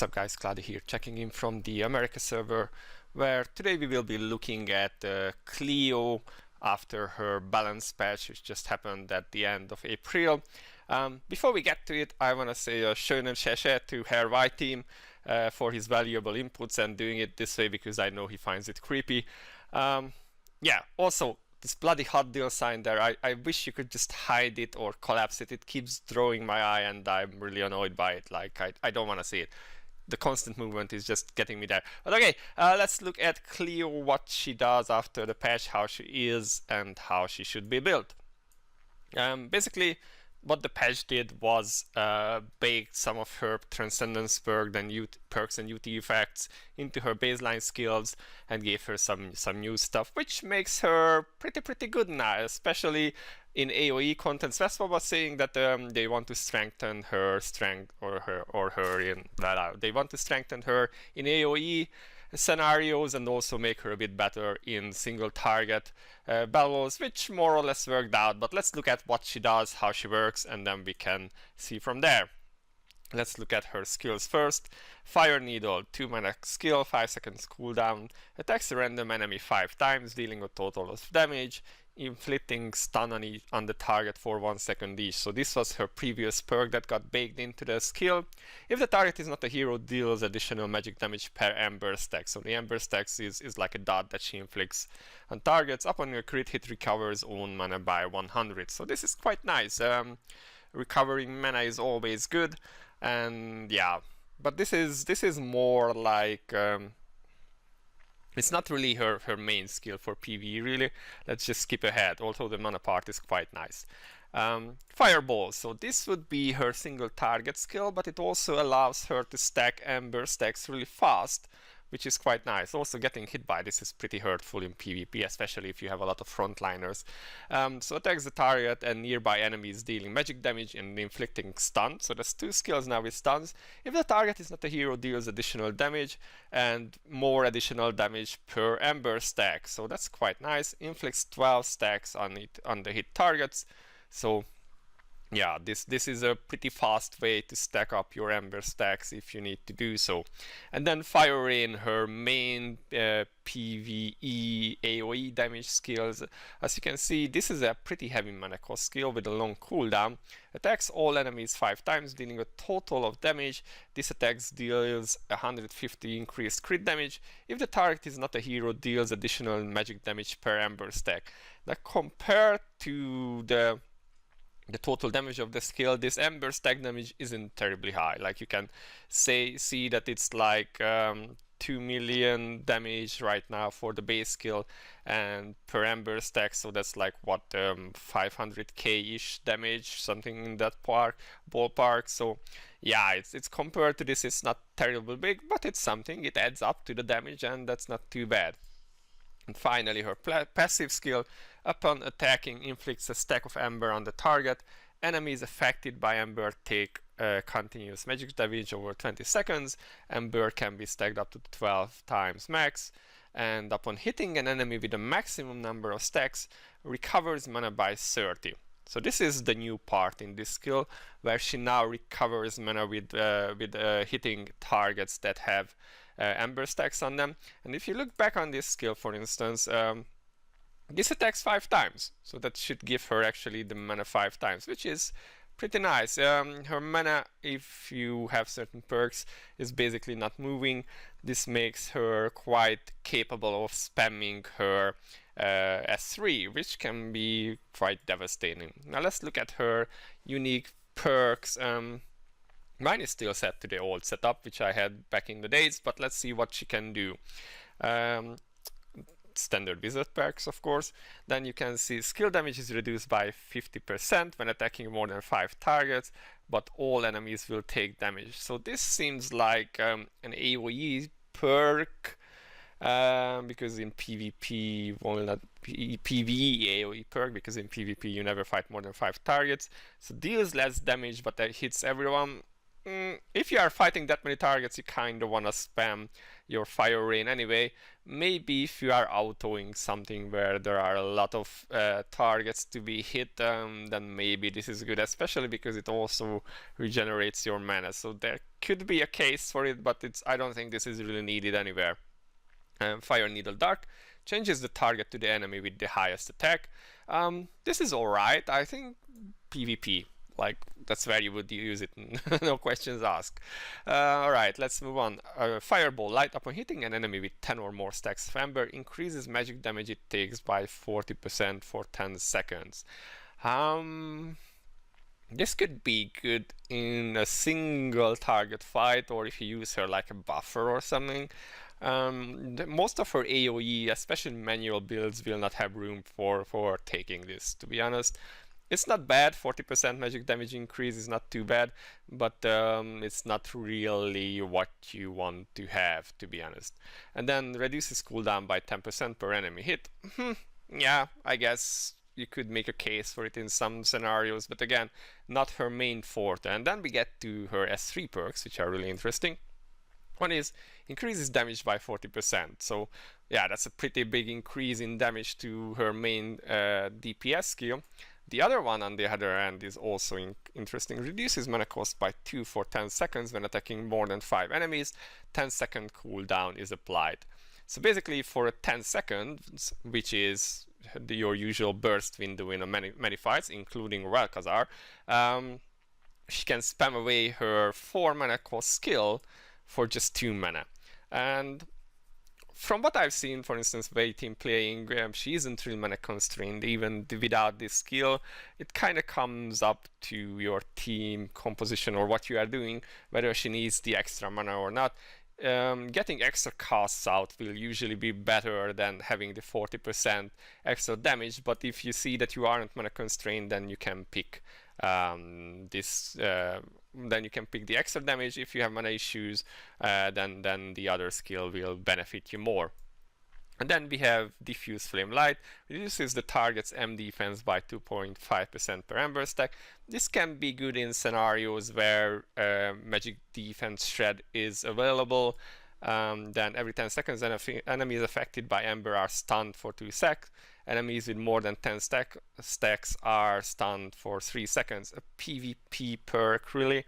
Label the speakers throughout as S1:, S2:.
S1: What's up guys, Cloudie here, checking in from the America server, where today we will be looking at Cleo after her balance patch, which just happened at the end of April. Before we get to it, I want to say a schönen Sheshe to Herr White team for his valuable inputs and doing it this way because I know he finds it creepy. Yeah, also, this bloody hot deal sign there, I wish you could just hide it or collapse it. It keeps drawing my eye and I'm really annoyed by it. Like, I don't want to see it. The constant movement is just getting me there. But okay, let's look at Cleo, what she does after the patch, how she is, and how she should be built. Basically, what the patch did was bake some of her Transcendence perks and UT effects into her baseline skills and gave her some new stuff, which makes her pretty good now, especially in AoE content. Vespa was saying that they want to strengthen her strength they want to strengthen her in AoE scenarios and also make her a bit better in single target battles, which more or less worked out. But let's look at what she does, how she works, and then we can see from there. Let's look at her skills first. Fire Needle, 2 mana skill, 5 seconds cooldown, attacks a random enemy 5 times, dealing a total of damage, inflicting stun on the target for 1 second each. So this was her previous perk that got baked into the skill. If the target is not a hero, deals additional magic damage per Ember stack. So the Ember stacks is like a dot that she inflicts on targets. Upon a crit hit, recovers own mana by 100. So this is quite nice. Recovering mana is always good, and yeah. But this is more like it's not really her main skill for PvE really. Let's just skip ahead, although the mana part is quite nice. Fireball, so this would be her single target skill, but it also allows her to stack Ember stacks really fast, which is quite nice. Also, getting hit by this is pretty hurtful in PvP, especially if you have a lot of frontliners. So attacks the target and nearby enemies, dealing magic damage and inflicting stun. So there's 2 skills now with stuns. If the target is not a hero, deals additional damage and more additional damage per Ember stack. So that's quite nice. Inflicts 12 stacks on the hit targets. So yeah, this is a pretty fast way to stack up your Ember stacks if you need to do so. And then Fire Rain, her main PvE AoE damage skills. As you can see, this is a pretty heavy mana cost skill with a long cooldown. Attacks all enemies 5 times, dealing a total of damage. This attack deals 150 increased crit damage. If the target is not a hero, deals additional magic damage per Ember stack. Now compared to the total damage of the skill, this Ember stack damage isn't terribly high. Like, you can see that it's like 2 million damage right now for the base skill and per Ember stack, so that's like what 500k ish damage, something in that ballpark. So yeah, it's compared to this, it's not terribly big, but it's something. It adds up to the damage and that's not too bad. And finally, her passive skill, upon attacking, inflicts a stack of Ember on the target. Enemies affected by Ember take continuous magic damage over 20 seconds. Ember can be stacked up to 12 times max. And upon hitting an enemy with a maximum number of stacks, recovers mana by 30. So this is the new part in this skill, where she now recovers mana with hitting targets that have Ember stacks on them. And if you look back on this skill, for instance, this attacks 5 times, so that should give her actually the mana 5 times, which is pretty nice. Her mana, if you have certain perks, is basically not moving. This makes her quite capable of spamming her S3, which can be quite devastating. Now let's look at her unique perks. Mine is still set to the old setup, which I had back in the days, but let's see what she can do. Standard wizard perks, of course. Then you can see skill damage is reduced by 50% when attacking more than 5 targets, but all enemies will take damage. So this seems like an AoE perk, because in PvP, well, not PvE AoE perk, because in PvP you never fight more than 5 targets. So deals less damage but that hits everyone. if you are fighting that many targets, you kind of want to spam your fire rain anyway. Maybe if you are autoing something where there are a lot of targets to be hit, then maybe this is good, especially because it also regenerates your mana. So there could be a case for it, but I don't think this is really needed anywhere. Fire Needle Dark changes the target to the enemy with the highest attack. This is alright. I think PvP, like, that's where you would use it. No questions asked. Alright, let's move on. Fireball Light. Upon hitting an enemy with 10 or more stacks of Ember, increases magic damage it takes by 40% for 10 seconds. This could be good in a single target fight, or if you use her like a buffer or something. Most of her AoE, especially manual builds, will not have room for taking this, to be honest. It's not bad. 40% magic damage increase is not too bad, but it's not really what you want to have, to be honest. And then reduces cooldown by 10% per enemy hit. Yeah, I guess you could make a case for it in some scenarios, but again, not her main forte. And then we get to her S3 perks, which are really interesting. One is increases damage by 40%. So yeah, that's a pretty big increase in damage to her main DPS skill. The other one, on the other hand, is also interesting. Reduces mana cost by 2 for 10 seconds when attacking more than 5 enemies. 10-second cooldown is applied. So basically, for a 10 seconds, which is your usual burst window in many fights, including Vel'Khazar, she can spam away her 4 mana cost skill for just 2 mana. And from what I've seen, for instance, Wei team playing, she isn't really mana constrained even without this skill. It kind of comes up to your team composition or what you are doing, whether she needs the extra mana or not. Getting extra costs out will usually be better than having the 40% extra damage, but if you see that you aren't mana constrained, then you can pick then you can pick the extra damage. If you have mana issues, then the other skill will benefit you more. And then we have Diffuse Flame Light, reduces the target's M defense by 2.5% per Ember stack. This can be good in scenarios where magic defense shred is available. Then every 10 seconds, enemies affected by Ember are stunned for 2 seconds. Enemies with more than 10 stacks are stunned for 3 seconds. A PvP perk, really.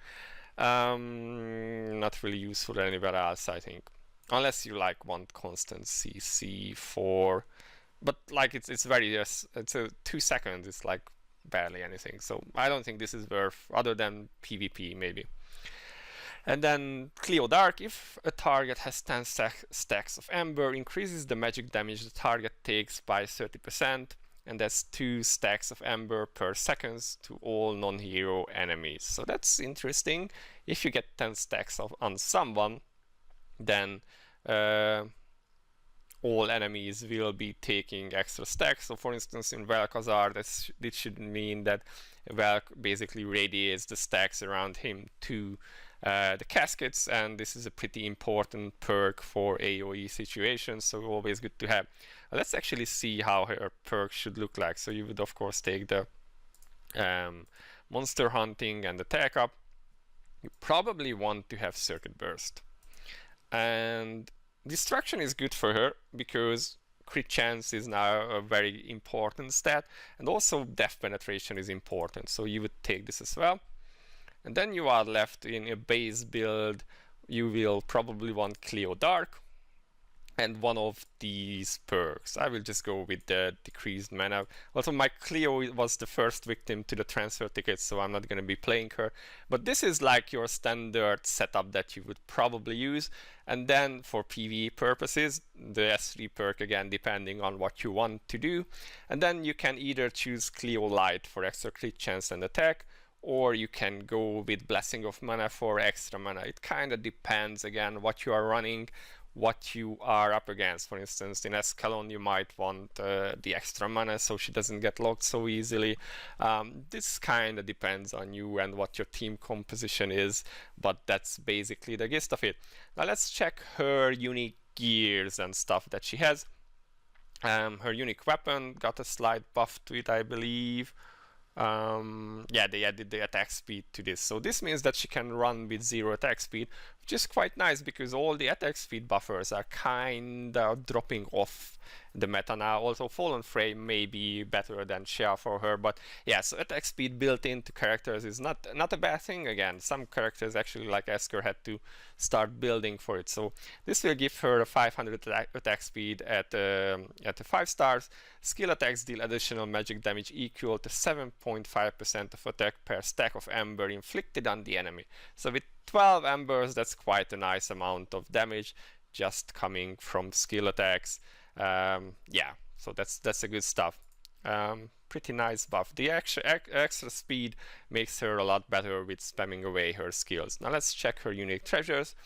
S1: Not really useful anywhere else, I think. Unless you want constant CC for, but like it's very it's a 2 seconds. It's like barely anything. So I don't think this is worth other than PvP maybe. And then Cleo Dark, if a target has 10 stacks of Ember, increases the magic damage the target takes by 30%, and that's 2 stacks of Ember per second to all non-hero enemies. So that's interesting. If you get 10 stacks on someone, then all enemies will be taking extra stacks. So for instance, in Vel'Khazar, this should mean that Vel'K basically radiates the stacks around him to the caskets, and this is a pretty important perk for AoE situations, so always good to have. Let's actually see how her perk should look like. So you would of course take the monster hunting and attack up. You probably want to have circuit burst, and destruction is good for her because crit chance is now a very important stat, and also death penetration is important, so you would take this as well. And then you are left in a base build. You will probably want Cleo Dark and one of these perks. I will just go with the decreased mana. Also, my Cleo was the first victim to the transfer ticket, so I'm not going to be playing her. But this is like your standard setup that you would probably use. And then for PvE purposes, the S3 perk again, depending on what you want to do. And then you can either choose Cleo Light for extra crit chance and attack, or you can go with Blessing of Mana for extra mana. It kind of depends again what you are running, what you are up against. For instance, in Escalon you might want the extra mana so she doesn't get locked so easily. This kind of depends on you and what your team composition is, but that's basically the gist of it. Now let's check her unique gears and stuff that she has. Her unique weapon got a slight buff to it, I believe. yeah, they added the attack speed to this. So this means that she can run with 0 attack speed, which is quite nice because all the attack speed buffers are kind of dropping off the meta now. Also, Fallen Frame may be better than Shea for her, but yeah, so attack speed built into characters is not a bad thing. Again, some characters actually like Esker had to start building for it. So this will give her a 500 attack speed at the 5 stars. Skill attacks deal additional magic damage equal to 7.5% of attack per stack of ember inflicted on the enemy. So with 12 embers, that's quite a nice amount of damage just coming from skill attacks. Yeah, so that's a good stuff. Pretty nice buff. The extra speed makes her a lot better with spamming away her skills. Now let's check her unique treasures.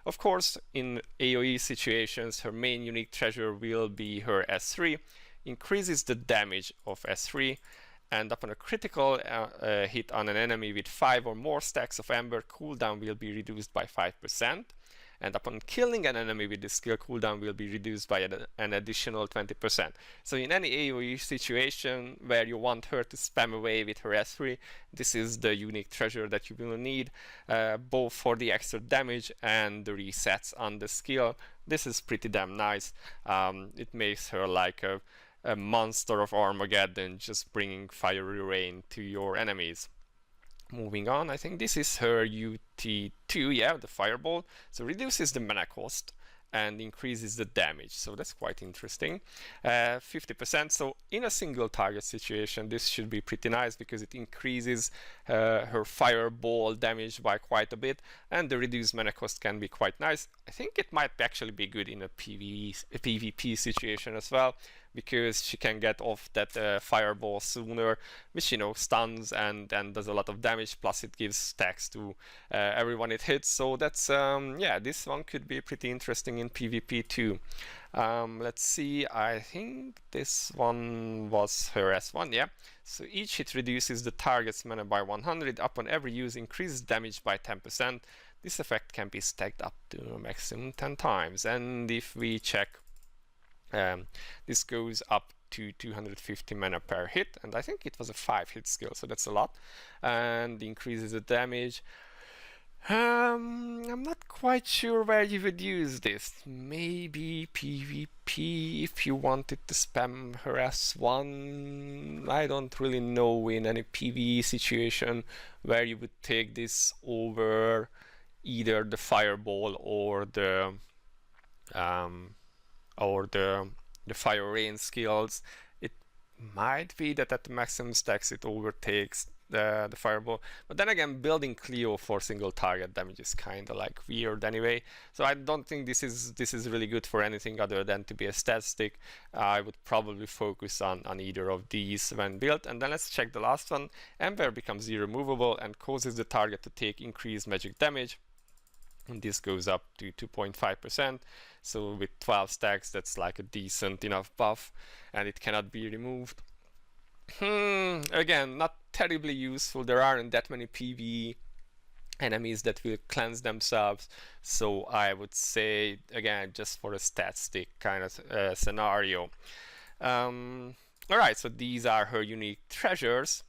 S1: Of course, in AoE situations, her main unique treasure will be her S3. Increases the damage of S3, and upon a critical hit on an enemy with 5 or more stacks of ember, cooldown will be reduced by 5%. And upon killing an enemy with this skill, cooldown will be reduced by an additional 20%. So in any AoE situation where you want her to spam away with her S3, this is the unique treasure that you will need, both for the extra damage and the resets on the skill. This is pretty damn nice. It makes her like a monster of Armageddon, just bringing fiery rain to your enemies. Moving on, I think this is her UT2, yeah, the fireball. So reduces the mana cost and increases the damage, so that's quite interesting. 50%, so in a single target situation this should be pretty nice because it increases her fireball damage by quite a bit, and the reduced mana cost can be quite nice. I think it might actually be good in a PvP situation as well, because she can get off that fireball sooner, which, you know, stuns and does a lot of damage, plus it gives stacks to everyone it hits. So that's yeah, this one could be pretty interesting in PvP too. Let's see, I think this one was her S1, yeah. So each hit reduces the target's mana by 100. Upon every use, increases damage by 10%. This effect can be stacked up to a maximum 10 times. And if we check, this goes up to 250 mana per hit, and I think it was a 5-hit skill, so that's a lot, and increases the damage. I'm not quite sure where you would use this. Maybe PvP if you wanted to spam her S1. I don't really know in any PvE situation where you would take this over either the fireball or the fire rain skills. It might be that at the maximum stacks it overtakes the fireball, but then again, building Cleo for single target damage is kind of like weird anyway, so I don't think this is really good for anything other than to be a stat stick. I would probably focus on either of these when built. And then let's check the last one. Ember becomes irremovable and causes the target to take increased magic damage, and this goes up to 2.5%. So with 12 stacks, that's like a decent enough buff, and it cannot be removed. Again, not terribly useful. There aren't that many PvE enemies that will cleanse themselves, so I would say, again, just for a stat stick kind of scenario. Alright, so these are her unique treasures.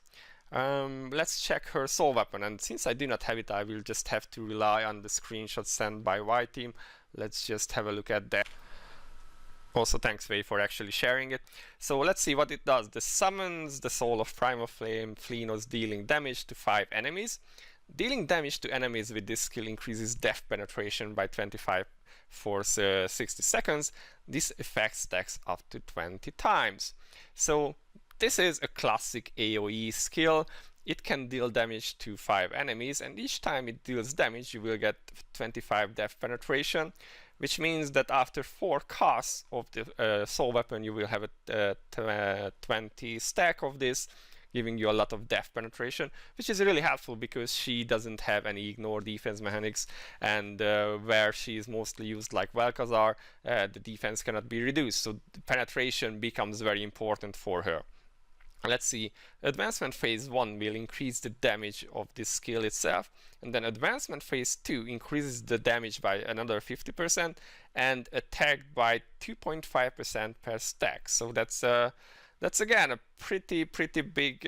S1: Let's check her soul weapon, and since I do not have it, I will just have to rely on the screenshot sent by White Team. Let's just have a look at that. Also, thanks Faye for actually sharing it. So let's see what it does. This summons the soul of Primal Flame Flenos, dealing damage to 5 enemies. Dealing damage to enemies with this skill increases death penetration by 25 for 60 seconds. This effect stacks up to 20 times. So this is a classic AoE skill. It can deal damage to 5 enemies, and each time it deals damage you will get 25 death penetration, which means that after 4 casts of the soul weapon you will have a 20 stack of this, giving you a lot of death penetration, which is really helpful because she doesn't have any ignore defense mechanics, and where she is mostly used like Vel'Khazar, the defense cannot be reduced, so the penetration becomes very important for her. Let's see, Advancement Phase 1 will increase the damage of this skill itself, and then Advancement Phase 2 increases the damage by another 50% and attack by 2.5% per stack. So that's that's again a pretty big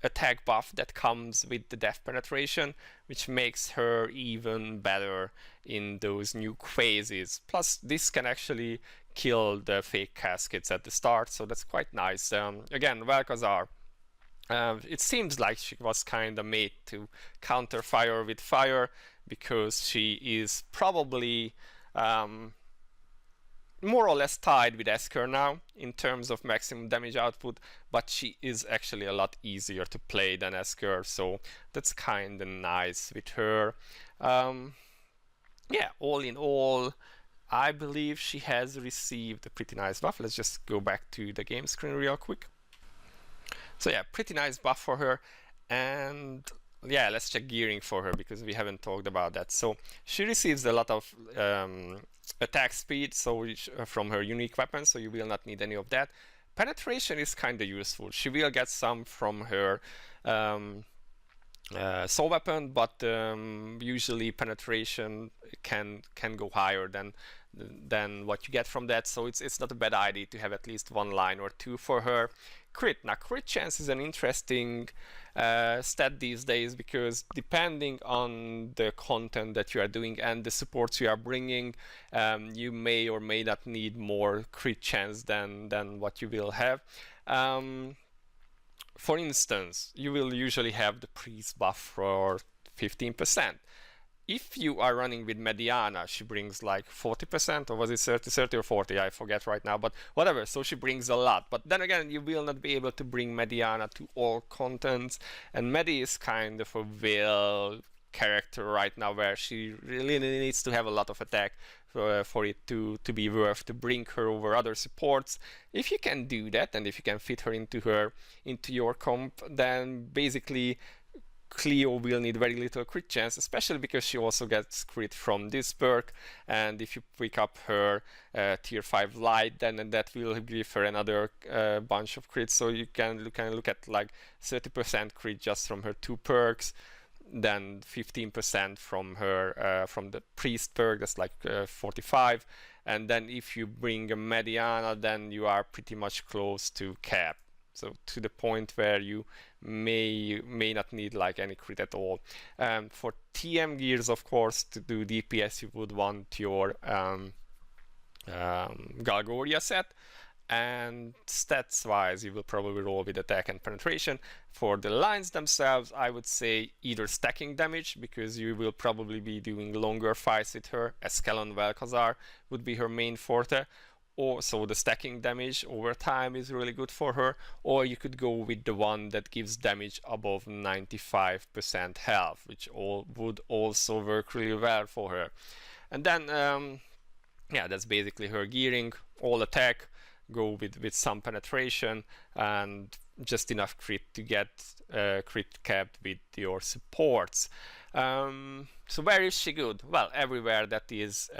S1: attack buff that comes with the death penetration, which makes her even better in those new phases. Plus, this can actually kill the fake cascades at the start, so that's quite nice. Again, Vel'Khazar, it seems like she was kind of made to counter fire with fire, because she is probably more or less tied with Esker now in terms of maximum damage output, but she is actually a lot easier to play than Esker, so that's kind of nice with her. Yeah, all in all, I believe she has received a pretty nice buff. Let's just go back to the game screen real quick. So yeah, pretty nice buff for her. And yeah, let's check gearing for her, because we haven't talked about that. So she receives a lot of attack speed, so from her unique weapon, so you will not need any of that. Penetration is kind of useful. She will get some from her soul weapon, but usually penetration can go higher than what you get from that, so it's not a bad idea to have at least one line or two for her. Crit. Now, crit chance is an interesting stat these days, because depending on the content that you are doing and the supports you are bringing, you may or may not need more crit chance than what you will have. For instance, you will usually have the priest buff for 15%. If you are running with Mediana, she brings like 40%, or was it 30 or 40? I forget right now, but whatever. So she brings a lot. But then again, you will not be able to bring Mediana to all contents, and Medi is kind of a veil character right now, where she really needs to have a lot of attack for it to be worth to bring her over other supports. If you can do that, and if you can fit her into your comp, then basically Cleo will need very little crit chance, especially because she also gets crit from this perk, and if you pick up her tier 5 light, then that will give her another bunch of crits, so you can look at like 30% crit just from her 2 perks, then 15% from her from the priest perk, that's like 45, and then if you bring a Mediana, then you are pretty much close to cap, so to the point where you may not need like any crit at all. For TM gears, of course, to do DPS you would want your Galgoria set, and stats wise you will probably roll with attack and penetration. For the lines themselves, I would say either stacking damage, because you will probably be doing longer fights with her. Escalon Vel'Khazar would be her main forte, or so the stacking damage over time is really good for her, or you could go with the one that gives damage above 95% health, which would also work really well for her. And then yeah, that's basically her gearing. All attack, go with some penetration, and just enough crit to get crit capped with your supports. So where is she good? Well, everywhere that is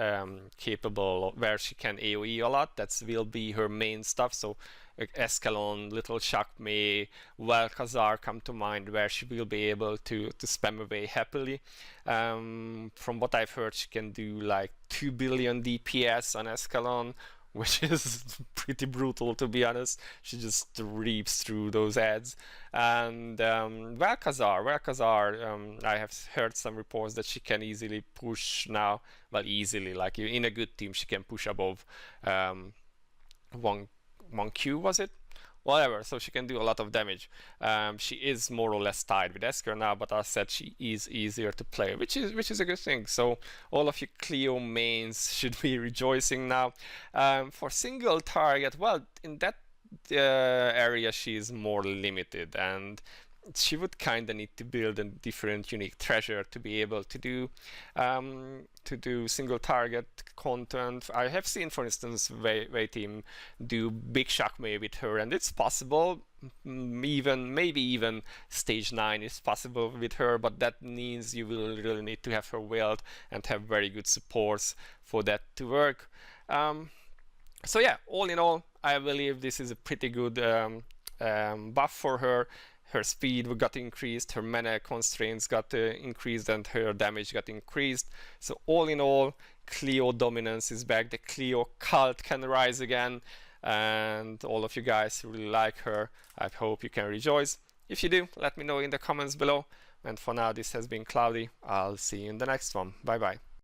S1: capable, where she can AoE a lot, that will be her main stuff. So Escalon, Little Shakme, Vel'Khazar come to mind, where she will be able to spam away happily. From what I've heard, she can do like 2 billion DPS on Escalon, which is pretty brutal, to be honest. She just reaps through those ads. And Vel'Khazar, I have heard some reports that she can easily push now. Well, easily, like in a good team, she can push above 1Q, was it? Whatever, so she can do a lot of damage. She is more or less tied with Esker now, but as I said, she is easier to play, which is a good thing. So all of you Cleo mains should be rejoicing now. For single target, well, in that area she is more limited, and she would kind of need to build a different unique treasure to be able to do single target content. I have seen, for instance, Wei team do big Shakme with her, and it's possible. Maybe even stage 9 is possible with her, but that means you will really need to have her wield and have very good supports for that to work. So yeah, all in all, I believe this is a pretty good buff for her. Her speed got increased, her mana constraints got increased, and her damage got increased. So all in all, Cleo dominance is back. The Cleo cult can rise again. and all of you guys who really like her, I hope you can rejoice. If you do, let me know in the comments below. And for now, this has been Cloudie. I'll see you in the next one. Bye bye.